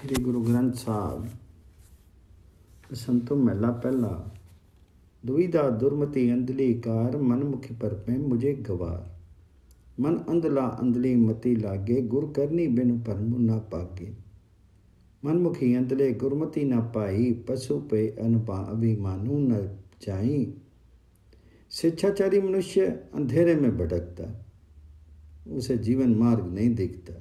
श्री गुरु ग्रंथ साहब संतो महला पहला। दुविधा दुर्मति अंधली कार मन मुखी पर पे मुझे गवार। मन अंधला अंधली मति लागे गुर करनी बिनु परमु ना पागे। मन मुखी अंधले गुरमति ना पाई पशु पे अभिमानु न जाई। शिक्षाचारी मनुष्य अंधेरे में भटकता, उसे जीवन मार्ग नहीं दिखता।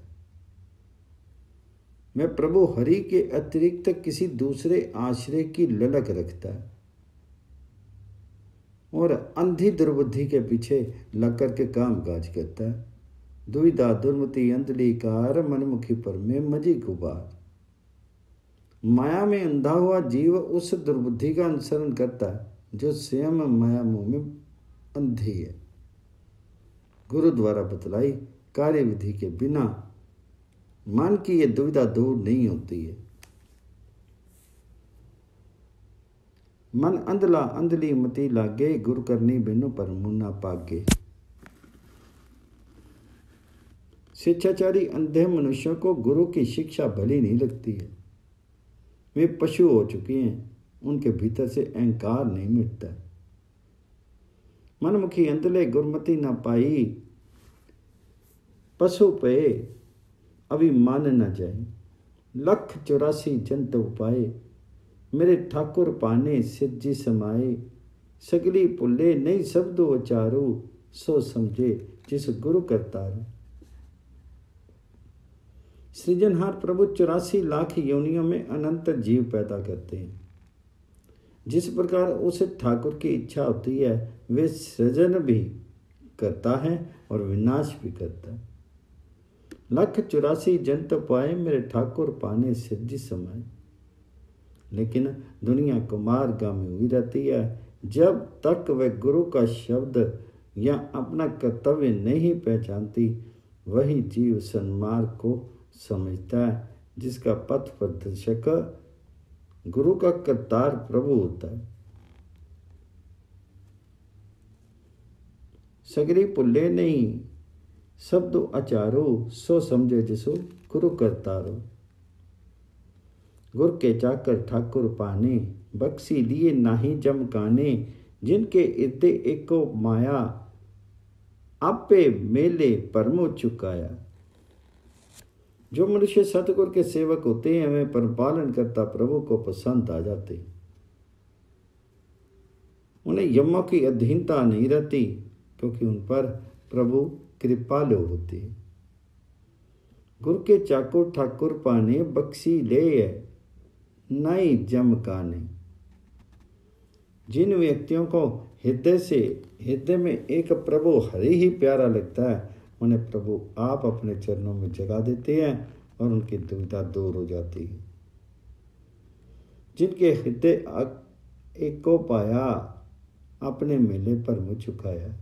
मैं प्रभु हरि के अतिरिक्त किसी दूसरे आश्रय की ललक रखता और अंधी दुर्बुद्धि के पीछे लग कर के काम काज करता है। दुविधा दुर्मति अंधली कार मनमुखी पर में मजी गुबार। माया में अंधा हुआ जीव उस दुर्बुद्धि का अनुसरण करता है जो स्वयं माया मोह में अंधी है। गुरु द्वारा बतलाई कार्य विधि के बिना मन की ये दुविधा दूर नहीं होती है। मन अंधला अंधली मति लागे गुरु करनी बिनु परमु ना पागे। शिक्षाचारी अंधे मनुष्यों को गुरु की शिक्षा भली नहीं लगती है। वे पशु हो चुके हैं, उनके भीतर से अहंकार नहीं मिटता। मनमुखी अंधले गुरमति ना पाई पशु पे अभिमान न जाए। 184 जंत उपाय मेरे ठाकुर पाने सिद्धि समाए। सगली पुल्ले नहीं शब्द उचारू सो समझे जिस गुरु करतारू। सृजनहार प्रभु 84 लाख योनियों में अनंत जीव पैदा करते हैं। जिस प्रकार उसे ठाकुर की इच्छा होती है वे सृजन भी करता है और विनाश भी करता है। 184 जंत पाए मेरे ठाकुर पाने सिद्धि समाए। लेकिन दुनिया कुमारगामी हुई रहती है। जब तक वह गुरु का शब्द या अपना कर्तव्य नहीं पहचानती वही जीव सन्मार्ग को समझता है, जिसका पथ प्रदर्शक गुरु का करतार प्रभु होता है। सगरी पुल्ले नहीं शब्द आचारो सो समझे जिसो गुरु करतारो। गुर के चाकर ठाकुर पाने बख्शी लिए नाही जमकाने। जिनके इर्दे एको माया आपे मेले परमो चुकाया। जो मनुष्य सतगुरु के सेवक होते हैं वे परिपालन करता प्रभु को पसंद आ जाते। उन्हें यमों की अधीनता नहीं रहती क्योंकि उन पर प्रभु कृपालु होते। गुरु के चाकुर ठाकुर पाने बख्शी ले नाई जमकाने। जिन व्यक्तियों को हृदय में एक प्रभु हरि ही प्यारा लगता है उन्हें प्रभु आप अपने चरणों में जगा देते हैं और उनकी दुविधा दूर हो जाती है। जिनके हृदय एक को पाया अपने मेले पर मुँह झुकाया।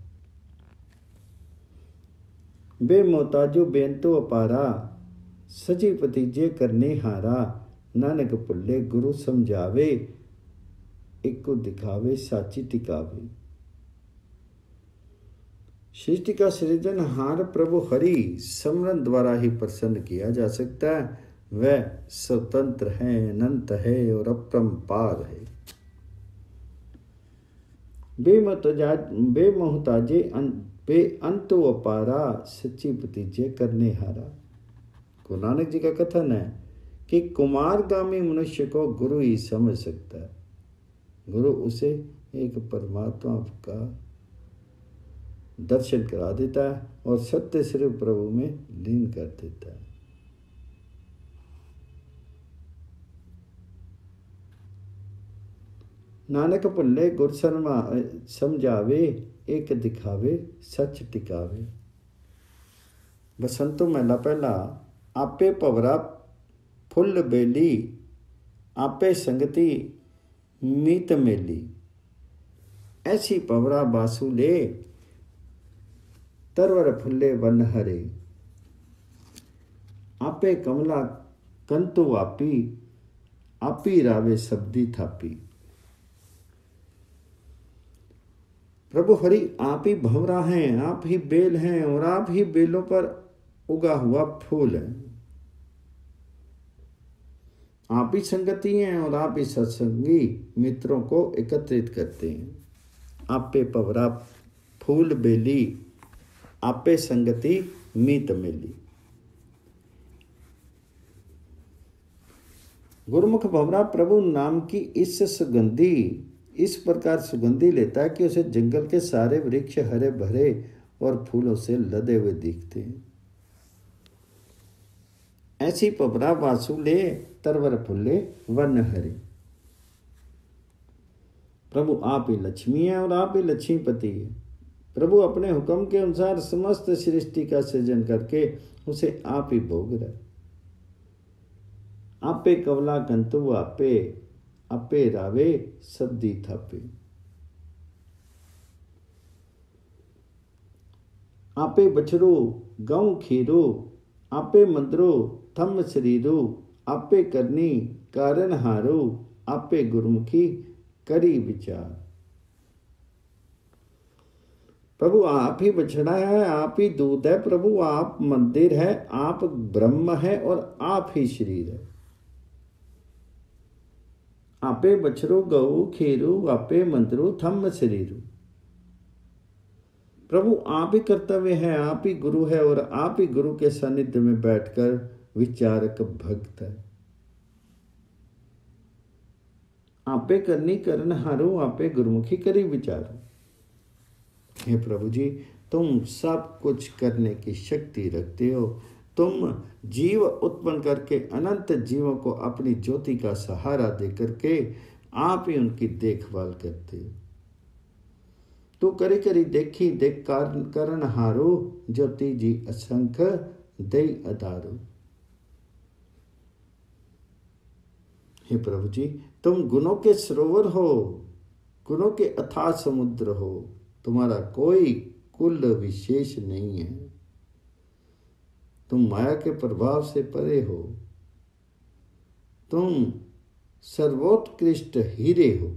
बेमोताजो बेंतो अपारा सजी भतीजे करने हारा। नानक पुल्ले गुरु समझावे एको दिखावे साची टिकावे। सृष्टि का सृजनहार प्रभु हरि समरण द्वारा ही प्रसन्न किया जा सकता है। वह स्वतंत्र है, अनंत है और अपरंपार है। बेमोहताजे बेअंतो अपारा सच्ची भतीजे करने हारा। गुरु नानक जी का कथन है कि कुमारगामी मनुष्य को गुरु ही समझ सकता है। गुरु उसे एक परमात्मा का दर्शन करा देता है और सत्य स्वरूप प्रभु में लीन कर देता है। नानक पुल्ले गुर समझावे एक दिखावे सच टिकावे। बसंतो महला पहला। आपे पवरा फुल बेली आपे संगति मीत मेली। ऐसी पवरा बासु ले तरवर फुल्ले वन हरे। आपे कमला कंतु आपी रावे शब्दी थापी। प्रभु हरि आप ही भंवरा हैं, आप ही बेल हैं और आप ही बेलों पर उगा हुआ फूल है। आप ही संगति हैं और आप ही सत्संगी मित्रों को एकत्रित करते हैं। आपे पवरा फूल बेली, आपे संगति मीत मिली। गुरुमुख भंवरा प्रभु नाम की इस प्रकार सुगंधी लेता है कि उसे जंगल के सारे वृक्ष हरे भरे और फूलों से लदे हुए दिखते हैं। ऐसी पवरा वासुले तरवर फुल्ले वन हरे। प्रभु आप ही लक्ष्मी है और आप ही लक्ष्मीपति है। प्रभु अपने हुक्म के अनुसार समस्त सृष्टि का सृजन करके उसे आप ही भोग रहे। आपे कवला कंतु आपे रावे सब्दी थापे। आपे बछड़ो गऊ खीरो, आपे मंदरो थम शरीरो, आपे करनी कारण हारो, आपे गुरमुखी करी विचार। प्रभु आप ही बछड़ा है, आप ही दूध है, प्रभु आप मंदिर है, आप ब्रह्म है और आप ही शरीर है। आपे बछड़ो गऊ खीरू, आपे मंदरो थम शरीरू। प्रभु आप ही कर्तव्य है, आप ही गुरु है और आप ही गुरु के सानिध्य में बैठकर विचारक भक्त है। आपे करनी करन हारो, आपे गुरुमुखी करी विचारो। हे प्रभु जी, तुम सब कुछ करने की शक्ति रखते हो। तुम जीव उत्पन्न करके अनंत जीवों को अपनी ज्योति का सहारा दे करके आप ही उनकी देखभाल करते हो। तू करी करी देखी देख करण हारो, ज्योति जी असंख्य दई अदारो। हे प्रभु जी, तुम गुणों के सरोवर हो, गुणों के अथाह समुद्र हो। तुम्हारा कोई कुल विशेष नहीं है। तुम माया के प्रभाव से परे हो। तुम सर्वोत्कृष्ट हीरे हो।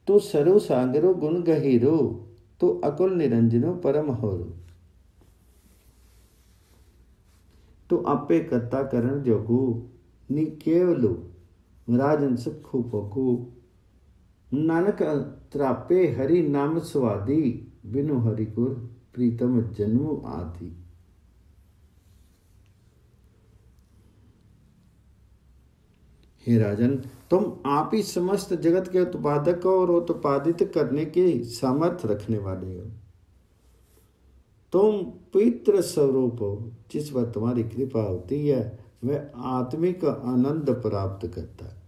तू सरु सागरो गुण गहीरो, तू अकुल निरंजनो परम होरो। तू आपे करता करण जोगु, नी केवलु राजन सुखु पोकु। नानक त्रापे हरि नाम स्वादी, बिनु हरि गुर प्रीतम जन्म आदि। हे राजन, तुम आप ही समस्त जगत के उत्पादक और उत्पादित करने की सामर्थ्य रखने वाले हो। तुम पवित्र स्वरूप हो। जिस पर तुम्हारी कृपा होती है वह आत्मिक आनंद प्राप्त करता है।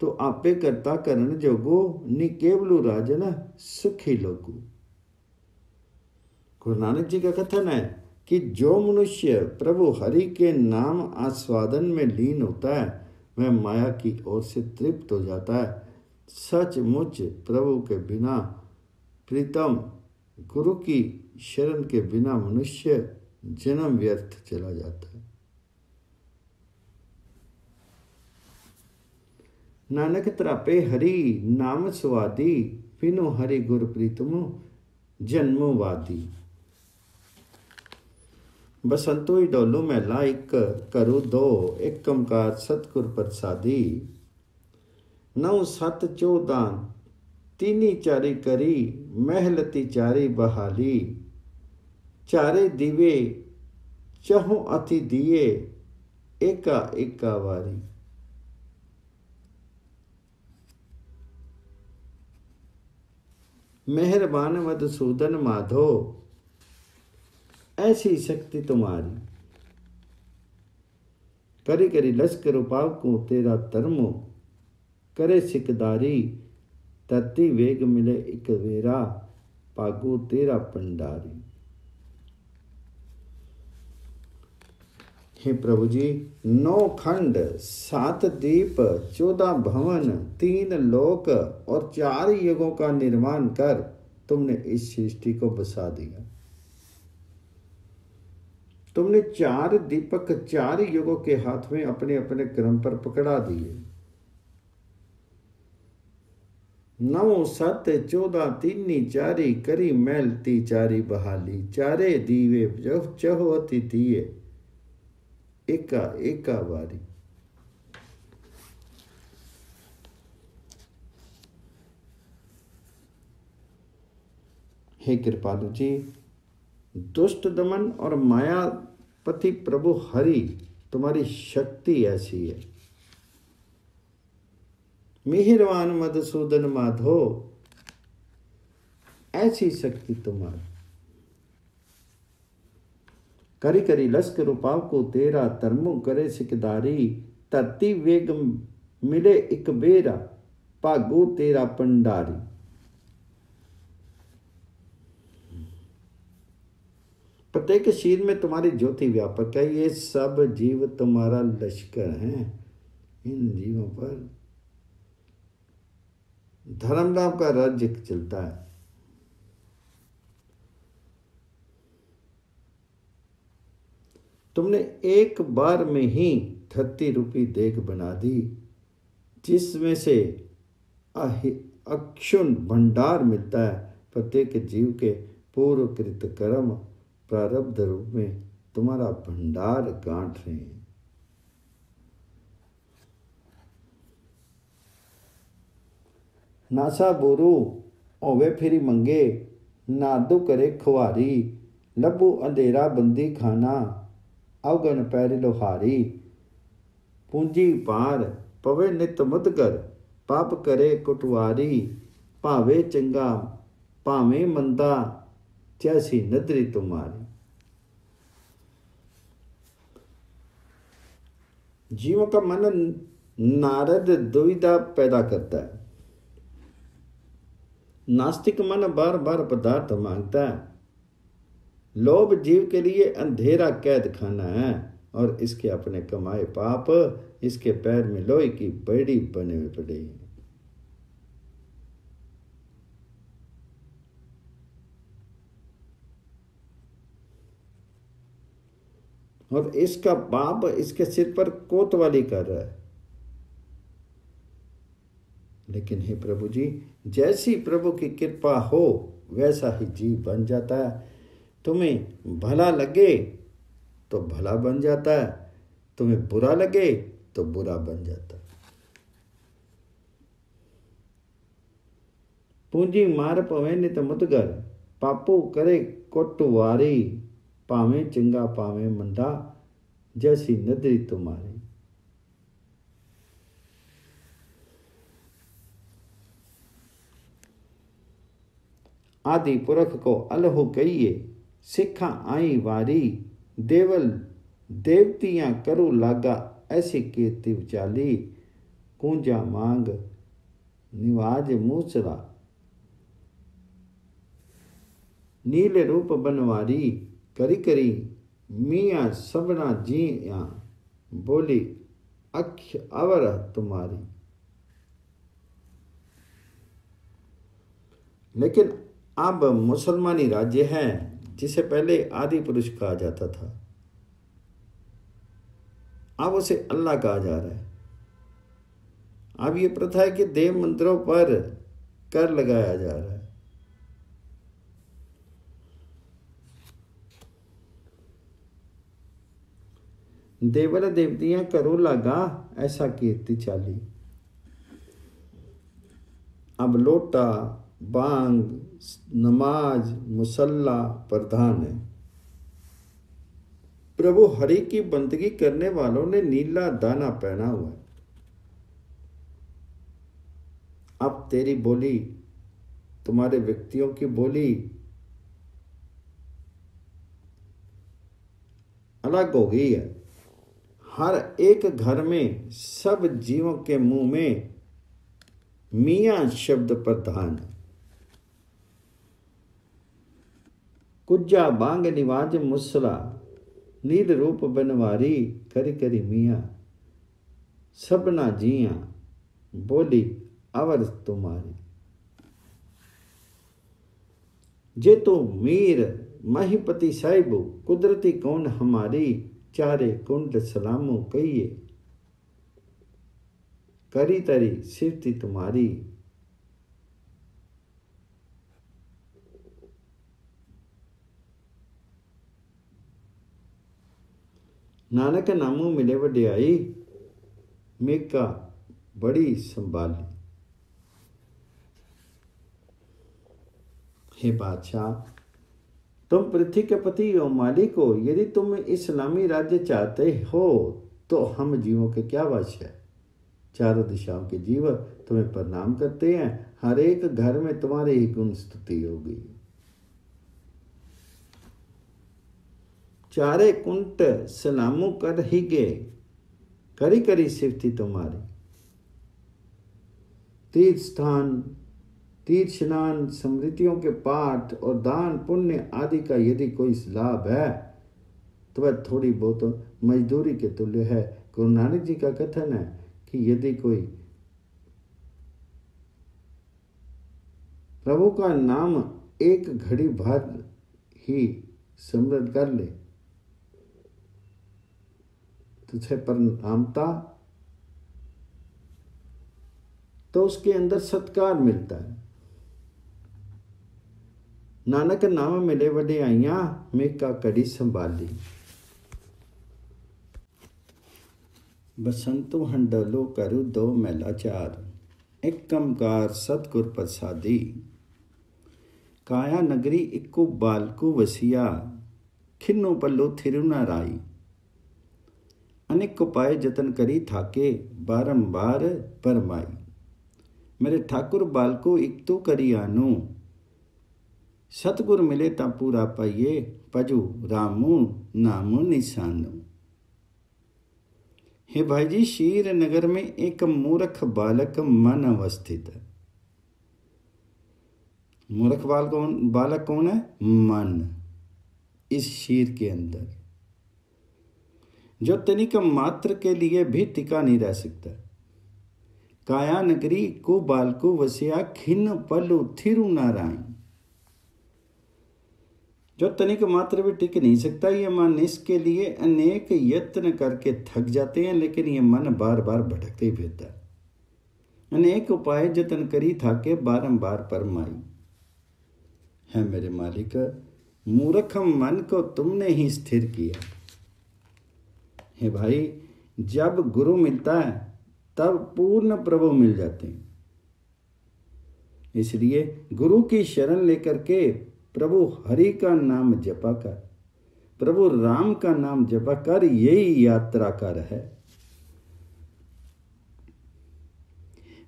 तो आपे करता करण जोगो, नि केवलु राजन सुखी लोगु। गुरु नानक जी का कथन है कि जो मनुष्य प्रभु हरि के नाम आस्वादन में लीन होता है वह माया की ओर से तृप्त हो जाता है। सचमुच प्रभु के बिना प्रीतम गुरु की शरण के बिना मनुष्य जन्म व्यर्थ चला जाता है। नानक त्रापे हरि नाम स्वादी, बिनु हरि गुर प्रीतमु जन्मवादी। बसंतो डोलू महला एक करो दो, एक कमकार सतगुर प्रसादी। 9 7 14 तीनी चारी करी, महलती चारी बहाली। चारे दीवे चहु अति दिए, एका एका वारी। मेहरबान मधुसूदन माधो, ऐसी शक्ति तुम्हारी। करी करी लश्कर पाव को तेरा तरमो, करे सिकदारी। धरती वेग मिले एक वेरा, पागो तेरा पंडारी। हे प्रभु जी, 9 खंड 7 दीप 14 भवन 3 लोक और 4 युगों का निर्माण कर तुमने इस सृष्टि को बसा दिया। तुमने 4 दीपक 4 युगों के हाथ में अपने अपने क्रम पर पकड़ा दिए। 9 7 14 तीनी चारी, करी मैलती चारी बहाली। चारे दीवे चहुअति दिए, एका एका बारी। हे कृपालु जी, दुष्ट दमन और मायापति प्रभु हरि, तुम्हारी शक्ति ऐसी है। मिहिरवान मधुसूदन माधो, ऐसी शक्ति तुम्हारी। करी करी लश्कर पाव को तेरा, तरमु करे सिकदारी। धरती वेग मिले एक बेरा, भागो तेरा पंडारी। प्रत्येक शीर में तुम्हारी ज्योति व्यापक है। ये सब जीव तुम्हारा लश्कर हैं। इन जीवों पर धर्म नाम का राज्य चलता है। तुमने एक बार में ही धरती रूपी देग बना दी, जिसमें से अक्षुण भंडार मिलता है। प्रत्येक जीव के पूर्वकृत कर्म प्रारब्ध रूप में तुम्हारा भंडार गांठ रहे हैं। नासा बोरू ओवे फिरी मंगे, नादो करे खुआरी। लबू अंधेरा बंदी खाना, अवगन पैर लोहारी। पूंजी पार पवे नित मुदगर, पाप करे कुटवारी। भावे चंगा भावे मंदा, जैसी नदरी तुम्हारी। जीवों का मन नारद दुविधा पैदा करता है। नास्तिक मन बार बार पदार्थ मांगता है। लोभ जीव के लिए अंधेरा कैद खाना है, और इसके अपने कमाए पाप इसके पैर में लोहे की बेड़ी बने हुए पड़े हैं। और इसका बाप इसके सिर पर कोतवाली कर रहा है। लेकिन हे प्रभु जी, जैसी प्रभु की कृपा हो वैसा ही जीव बन जाता है। तुम्हें भला लगे तो भला बन जाता है, तुम्हें बुरा लगे तो बुरा बन जाता है। पूंजी मार पवे नित मुदगर, पापू करे कोटवारी। पावे चंगा पावे मंदा, जैसी नदरी तुम्हारी। आदि पुरख को अलहु कहिए, सिखा आई वारी। देवल देवतियां करू लागा, ऐसी कीर्ति उचाली। कूंजा मांग निवाज मूसरा, नील रूप बनवारी। करी करी मियाँ सबना जिया, बोली अक्ष अवर तुम्हारी। लेकिन अब मुसलमानी राज्य है, जिसे पहले आदि पुरुष कहा जाता था, अब उसे अल्लाह कहा जा रहा है। अब ये प्रथा है कि देव मंदिरों पर कर लगाया जा रहा है। देवल देवतियां करो लागा, ऐसा कीर्ति चाली। अब लोटा बांग नमाज मुसल्ला प्रधान है। प्रभु हरि की बंदगी करने वालों ने नीला दाना पहना हुआ है। अब तेरी बोली, तुम्हारे व्यक्तियों की बोली अलग हो गई है। हर एक घर में सब जीवों के मुंह में मियाँ शब्द प्रधान है। कुज्जा बांग निवाज मुसला, नील रूप बनवारी। करी करी मियाँ सबना जिया, बोली अवर तुम्हारी। जे तो मीर महिपति साहिबो, कुदरती कौन हमारी। चारे कुंड सलामो कहिए, करी तरी सिफती तुम्हारी। नानक नामों मिले वड्याई, मेका बड़ी संभाली। हे बादशाह, तुम पृथ्वी के पति हो, मालिक हो। यदि तुम इस्लामी राज्य चाहते हो तो हम जीवों के क्या वश है। चारों दिशाओं के जीव तुम्हें प्रणाम करते हैं, हर एक घर में तुम्हारी ही गुण स्तुति होगी। चारे कुंट सलामू कर ही गे, करी करी सिफती तुम्हारी। तीर्थ स्थान, तीर्थ स्नान, स्मृतियों के पाठ और दान पुण्य आदि का यदि कोई लाभ है तो वह थोड़ी बहुत मजदूरी के तुल्य है। गुरु नानक जी का कथन है कि यदि कोई प्रभु का नाम एक घड़ी भर ही स्मरण कर ले तुझे प्रणामता तो उसके अंदर सत्कार मिलता है। नानक नाम मिले वड्याइयां, मेका कड़ी संभाली। बसंतु हंडलो करु दो मैला चार, एक कमकार सतगुर प्रसादी। काया नगरी इक्को बालकु वसिया, खिन्नो पल्लो थिरु न राई। अनेक उपाय जतन करी थाके, बारंबार परमाई। मेरे ठाकुर बालको एक तो करी आनो, सतगुर मिले ता पूरा पाइये, पजू रामू नामो निशानो। हे भाई जी, शीर नगर में एक मूर्ख बालक मन अवस्थित है। मूर्ख बालक कौन है? मन। इस शीर के अंदर जो तनिक मात्र के लिए भी टिका नहीं रह सकता। काया नगरी को बालको वसिया, खिन्न पल्लु थिरु नारायण। जो तनिक मात्र भी टिक नहीं सकता, ये मन इसके लिए अनेक यत्न करके थक जाते हैं, लेकिन ये मन बार बार भटकते ही फिरता है। अनेक उपाय जतन करी थाके, बारंबार परमाई। है मेरे मालिक, मूर्ख मन को तुमने ही स्थिर किया। हे भाई, जब गुरु मिलता है तब पूर्ण प्रभु मिल जाते हैं। इसलिए गुरु की शरण लेकर के प्रभु हरि का नाम जपा कर, प्रभु राम का नाम जपा कर, यही यात्रा कर है।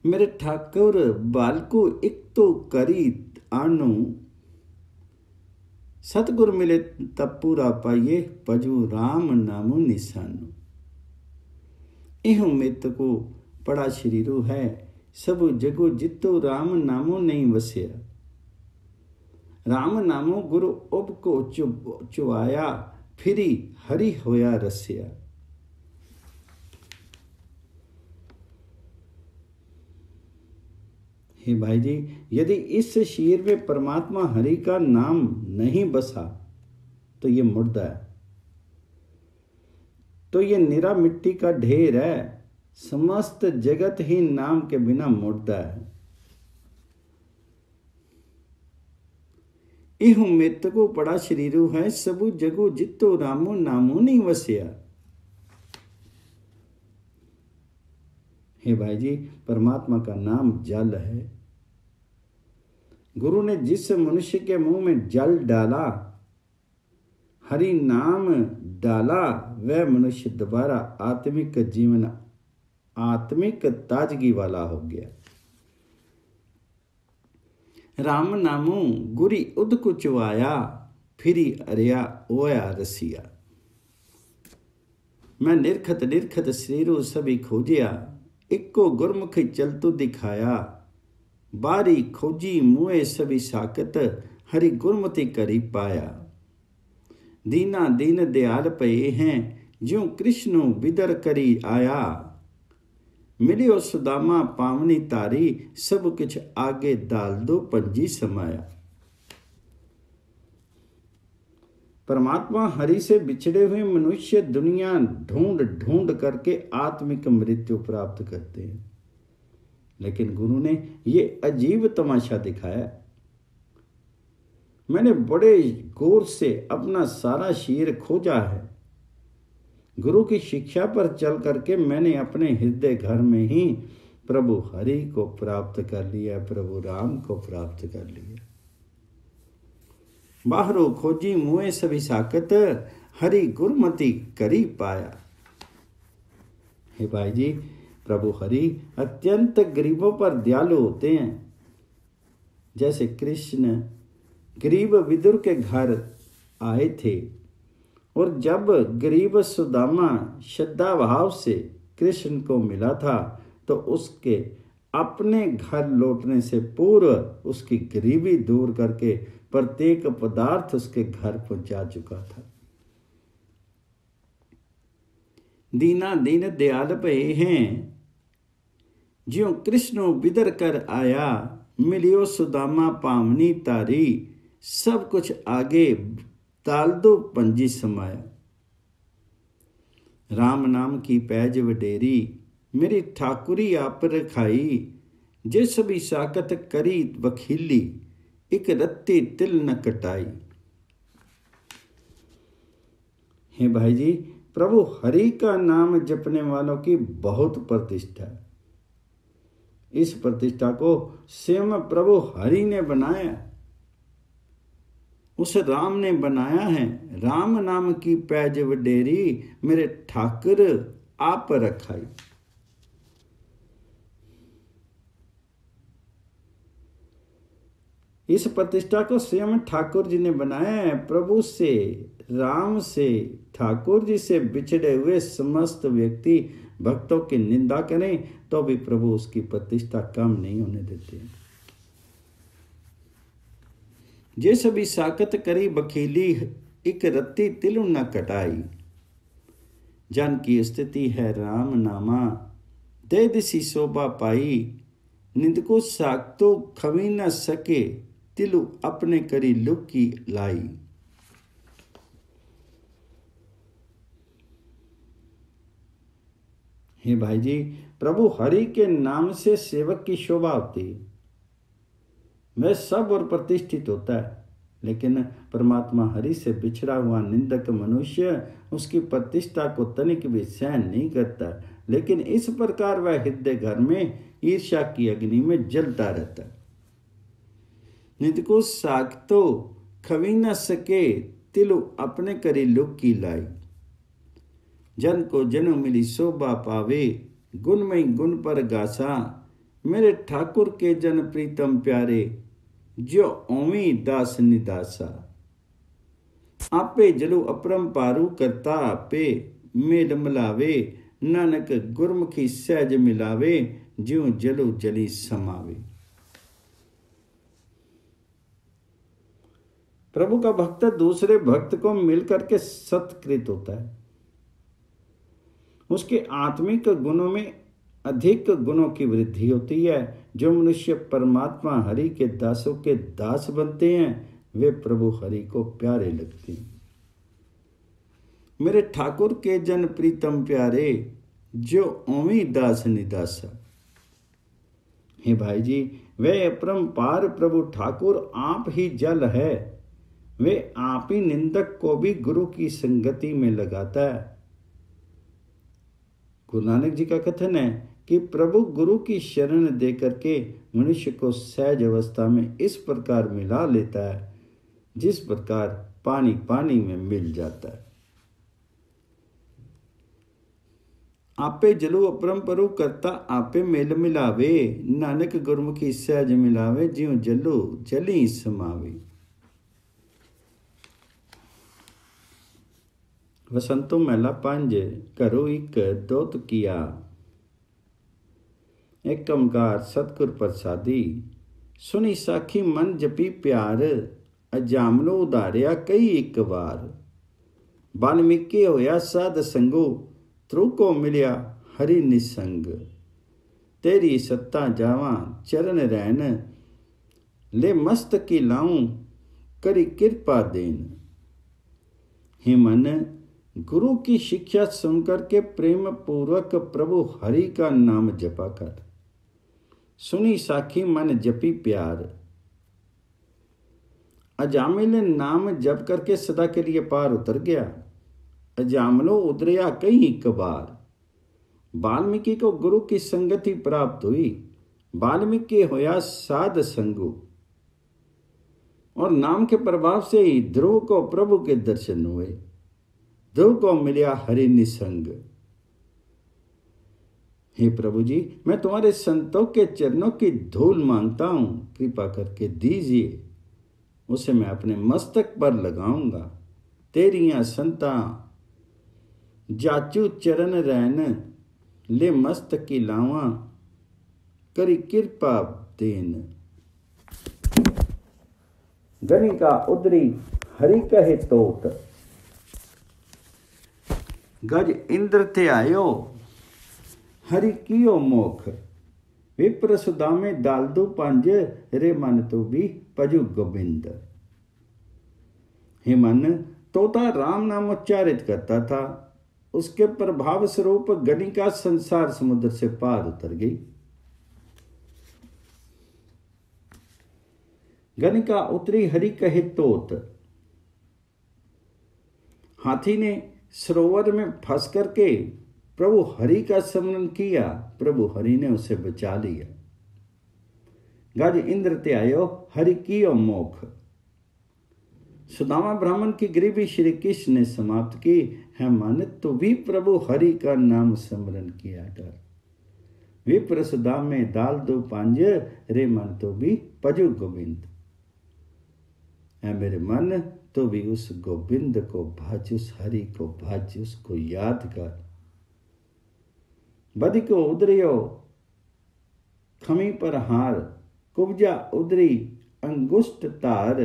मेरे ठाकुर बालको एक तो करी आनो, सतगुर मिले तब पूरा पाइये, पजू राम नामो निशानो। इह मित को पड़ा शरीरो है, सब जगो जितो राम नामो नहीं वसिया। राम नामो गुरु उब को चुआया, फिरी हरि होया रसिया। हे भाई जी, यदि इस शीर में परमात्मा हरि का नाम नहीं बसा तो ये मुर्दा है, तो ये निरा मिट्टी का ढेर है। समस्त जगत ही नाम के बिना मुर्दा है। इहु मित को पड़ा शरीरू है, सबु जगु जितो रामो नामो नहीं वसिया। हे भाई जी, परमात्मा का नाम जल है। गुरु ने जिस मनुष्य के मुंह में जल डाला, हरि नाम डाला, वह मनुष्य दोबारा आत्मिक जीवन, आत्मिक ताजगी वाला हो गया। राम नामो गुरी उद कुचवाया, फिरी अरिया ओया रसिया। मैं निरखत निरखत शरीरो सभी खोजिया, इक्को गुरमुखी चलतु दिखाया। बारी खोजी मुए सभी साकत, हरि गुरमति करी पाया। दीना दीन दयाल पए हैं, ज्यों कृष्णो बिदर करी आया। मिलियो सुदामा पावनी तारी, सब कुछ आगे डाल दो पंजी समाया। परमात्मा हरि से बिछड़े हुए मनुष्य दुनिया ढूंढ ढूंढ करके आत्मिक मृत्यु प्राप्त करते हैं, लेकिन गुरु ने ये अजीब तमाशा दिखाया। मैंने बड़े गौर से अपना सारा शीर खोजा है, गुरु की शिक्षा पर चल करके मैंने अपने हृदय घर में ही प्रभु हरि को प्राप्त कर लिया, प्रभु राम को प्राप्त कर लिया। बाहरों खोजी मुए सभी साकत, हरि गुरमति करी पाया। हे भाई जी, प्रभु हरि अत्यंत गरीबों पर दयालु होते हैं। जैसे कृष्ण गरीब विदुर के घर आए थे और जब गरीब सुदामा श्रद्धा भाव से कृष्ण को मिला था तो उसके अपने घर लौटने से पूर्व उसकी गरीबी दूर करके प्रत्येक पदार्थ उसके घर पहुंचा चुका था। दीना दीन दयाल भये हैं, ज्यों कृष्ण बिदर कर आया, मिलियो सुदामा पावनी तारी, सब कुछ आगे ताल दो पंजी समाया। राम नाम की पैज वडेरी, मेरी ठाकुरी आप रखाई, जे सभी साकत करी बखीली, एक रत्ती तिल न कटाई। हे भाई जी, प्रभु हरि का नाम जपने वालों की बहुत प्रतिष्ठा है। इस प्रतिष्ठा को स्वयं प्रभु हरि ने बनाया, उस राम ने बनाया है। राम नाम की पैज वडेरी, मेरे ठाकुर आप रखाई। इस प्रतिष्ठा को स्वयं ठाकुर जी ने बनाया है। प्रभु से, राम से, ठाकुर जी से बिछड़े हुए समस्त व्यक्ति भक्तों की निंदा करें तो भी प्रभु उसकी प्रतिष्ठा कम नहीं होने देते। जे सभी साकत करी बखीली, एक रत्ती तिलु न कटाई। जन की स्थिति है राम नामा, दे दिसी शोभा पाई, निंदको साकतो खवी न सके, तिलु अपने करी लुकी लाई। हे भाई जी, प्रभु हरि के नाम से सेवक की शोभा होती है, वह सब और प्रतिष्ठित होता है। लेकिन परमात्मा हरि से बिछड़ा हुआ निंदक मनुष्य उसकी प्रतिष्ठा को तनिक भी सहन नहीं करता, लेकिन इस प्रकार वह हृदय घर में ईर्ष्या की अग्नि में जलता रहता है। निंदको साकतो खवी न सके, तिलु अपने करी लुकी लाई। जन को जनु मिली शोभा पावे, गुण में गुण पर गासा, मेरे ठाकुर के जन प्रीतम प्यारे, जो ओमी दास निदासा। आपे जलु अपरंपारु करता आपे, मेल मिलावे, नानक गुरमुखी सहज मिलावे, ज्यों जलु जली समावे। प्रभु का भक्त दूसरे भक्त को मिलकर के सत्कृत होता है। उसके आत्मिक गुणों में अधिक गुणों की वृद्धि होती है। जो मनुष्य परमात्मा हरि के दासों के दास बनते हैं वे प्रभु हरि को प्यारे लगते हैं। मेरे ठाकुर के जन प्रीतम प्यारे, जो ओमी दास निदासा। हे भाई जी, वे अपरंपार प्रभु ठाकुर आप ही जल है। वे आप ही निंदक को भी गुरु की संगति में लगाता है। गुरु नानक जी का कथन है कि प्रभु गुरु की शरण दे करके मनुष्य को सहज अवस्था में इस प्रकार मिला लेता है जिस प्रकार पानी पानी में मिल जाता है। आपे जलु अपरंपरु करता आपे मेल मिलावे, नानक गुरमुखी सहज मिलावे, ज्यों जलु जली समावे। वसंतो महला 5 घरों एक दोत किया, एक ओंकार सतगुर प्रसादी। सुनी साखी मन जपी प्यार, अजामलो उधारिया कई एक बार। वाल्मीकि होया साध संगो, ध्रुव को मिलिया हरि निसंग। तेरी सत्ता जावा चरण रहन, ले मस्तकी लाऊं करी कृपा देन। हे मन, गुरु की शिक्षा सुनकर के प्रेम पूर्वक प्रभु हरि का नाम जपा कर। सुनी साखी मन जपी प्यार। अजामिल ने नाम जप करके सदा के लिए पार उतर गया। अजामलो उतरया कई कबार। वाल्मीकि को गुरु की संगति प्राप्त हुई। वाल्मीकि होया साध संगु, और नाम के प्रभाव से ही ध्रुव को प्रभु के दर्शन हुए। ध्रुव को मिला हरि निसंग। हे प्रभु जी, मैं तुम्हारे संतों के चरणों की धूल मांगता हूं, कृपा करके दीजिए, उसे मैं अपने मस्तक पर लगाऊंगा। तेरिया संता जाचू चरण रहन, ले मस्तक की लावा, करी कृपा देन। गणिका उदरी हरि कहे तोत, गज इंद्र ते आयो, हरि कियो मोख। विप्र सुदामे दालदू पंज, रे मन तो भी पजु गोविंद। हे मन, तोता राम नाम उच्चारित करता था। उसके प्रभाव स्वरूप गणिका संसार समुद्र से पार उतर गई। गणिका उतरी हरि कहे तोत। हाथी ने सरोवर में फंस करके प्रभु हरि का स्मरण किया। प्रभु हरि ने उसे बचा लिया। गज इंद्र ते आयो, हरि कियो मोख। सुदामा ब्राह्मण की गरीबी श्री कृष्ण ने समाप्त की। है मन, तो भी प्रभु हरि का नाम स्मरण किया कर। विप्र सुदामे दाल दो पांज, रे मन तो भी पजु गोविंद। है मेरे मन, तो भी उस गोविंद को भज, उस हरि को भज, उसको याद कर। बदि को उदरियो खमी पर हार, कुब्जा उदरी अंगुष्ठ तार।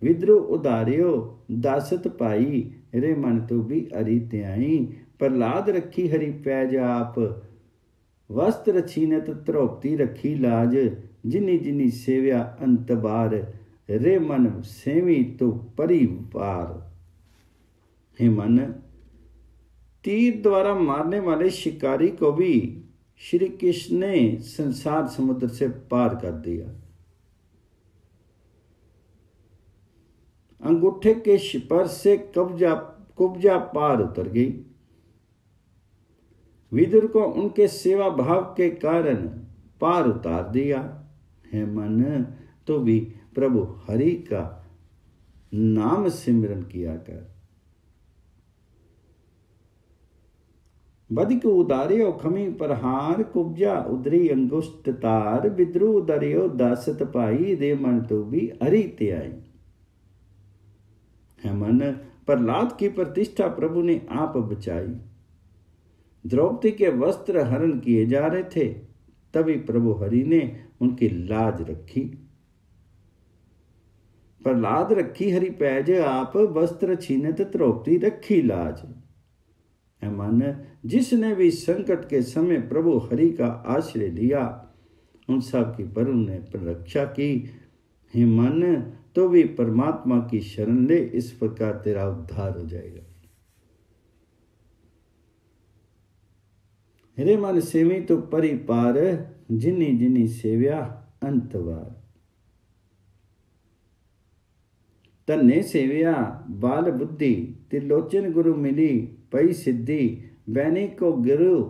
विद्रु उदारियो दासत पाई, रे मन तो भी अरि त्याई। प्रहलाद रखी हरि पैज आप, वस्त्र छीनत त्रोक्ति रखी लाज। जिनी जिनी सेव्या अंत बार, रे मन सेवी तो परिवार। हे मन, तीर द्वारा मारने वाले शिकारी को भी श्री कृष्ण ने संसार समुद्र से पार कर दिया। अंगूठे के स्पर्श से कुब्जा पार उतर गई। विदुर को उनके सेवा भाव के कारण पार उतार दिया। हे मन, तो भी प्रभु हरि का नाम सिमरन किया कर। बदिक उदारियो खमी प्रहार, कुब्जा उदरी अंगुष्ठ तार। विद्रु उदरियो दासत पाई, रे मन तो भी हरि त्याई। है मन, प्रहलाद की प्रतिष्ठा प्रभु ने आप बचाई। द्रौपदी के वस्त्र हरण किए जा रहे थे, तभी प्रभु हरि ने उनकी लाज रखी। प्रहलाद रखी हरि पैज आप, वस्त्र छीनत द्रौपदी रखी लाज। है मन, जिसने भी संकट के समय प्रभु हरि का आश्रय लिया, उन सब की प्रभु ने रक्षा की। हे मन, तो भी परमात्मा की शरण ले, इस प्रकार तेरा उद्धार हो जाएगा। रे मन सेवी तो परिपार, जिनी जिनी सेव्या अंतवार। तन्ने सेव्या बाल बुद्धि, त्रिलोचन गुरु मिली पई सिद्धि। बैनी को गुरु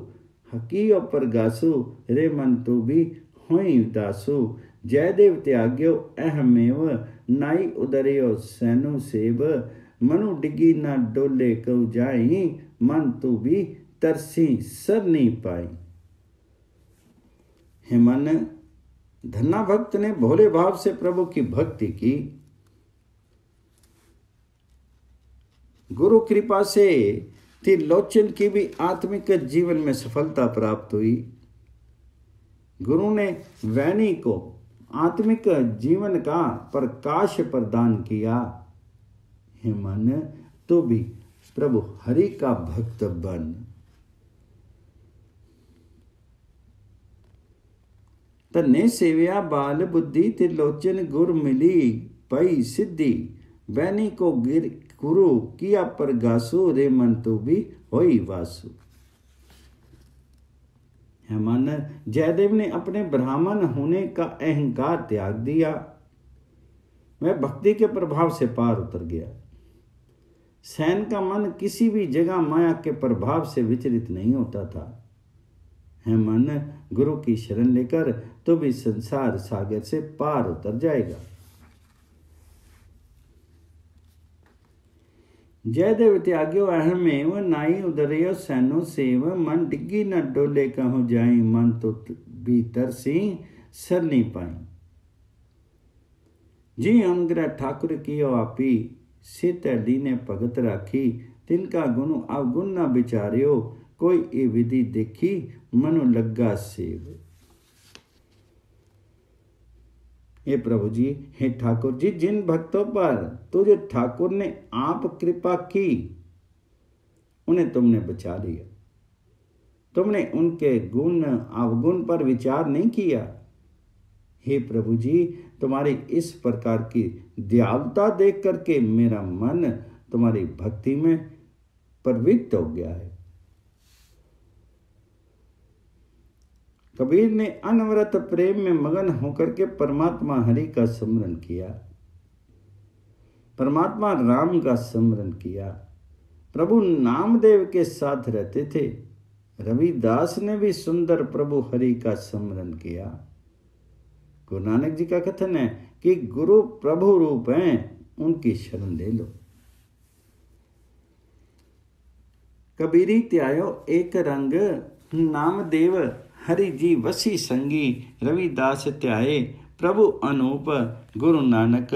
हकीयो परगासु, रे मन तो भी होई उदासु। जयदेव त्याग्यो अहमेव, नाई उदरियो सैनु सेव। मनु डिगी ना डोले कऊ जाई, मन तो भी तरसी सर नहीं पाई। हे मन, धन्ना भक्त ने भोले भाव से प्रभु की भक्ति की। गुरु कृपा से त्रिलोचन की भी आत्मिक जीवन में सफलता प्राप्त हुई। गुरु ने वैनी को आत्मिक जीवन का प्रकाश प्रदान किया। हे मन, तो भी प्रभु हरि का भक्त बन। तन्ने सेव्या बाल बुद्धि, त्रिलोचन गुर मिली पई सिद्धि। बैनी को गुरु किया परगासु, रे मन तो भी होई वासु। है मन, जयदेव ने अपने ब्राह्मण होने का अहंकार त्याग दिया। वह भक्ति के प्रभाव से पार उतर गया। सैन का मन किसी भी जगह माया के प्रभाव से विचलित नहीं होता था। है मन गुरु की शरण लेकर तो भी संसार सागर से पार उतर जाएगा। जयदेव त्याग्यो अहमेव नाई उदरयो सैनो सेव मन डिग्गी न डोले कहूँ जाई मन तो भीतर सी सर नहीं पाई। जी अनुग्रह ठाकुर कियो आपी सित लीने भगत राखी तिनका गुण अवगुण न विचार्यो कोई ए विधि देखी मनु लग्गा सेव। हे प्रभु जी, हे ठाकुर जी, जिन भक्तों पर तुझे ठाकुर ने आप कृपा की उन्हें तुमने बचा लिया। तुमने उनके गुण अवगुण पर विचार नहीं किया। हे प्रभु जी, तुम्हारी इस प्रकार की दयालुता देख करके मेरा मन तुम्हारी भक्ति में प्रवृत्त हो गया है। कबीर ने अनवरत प्रेम में मगन होकर के परमात्मा हरि का स्मरण किया, परमात्मा राम का स्मरण किया। प्रभु नामदेव के साथ रहते थे। रविदास ने भी सुंदर प्रभु हरि का स्मरण किया। गुरु नानक जी का कथन है कि गुरु प्रभु रूप हैं, उनकी शरण ले लो। कबीरी त्यायो एक रंग नामदेव हरि जी वसी संगी। रविदास त्याये प्रभु अनूप गुरु नानक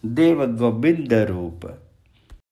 देव गोविंद रूप।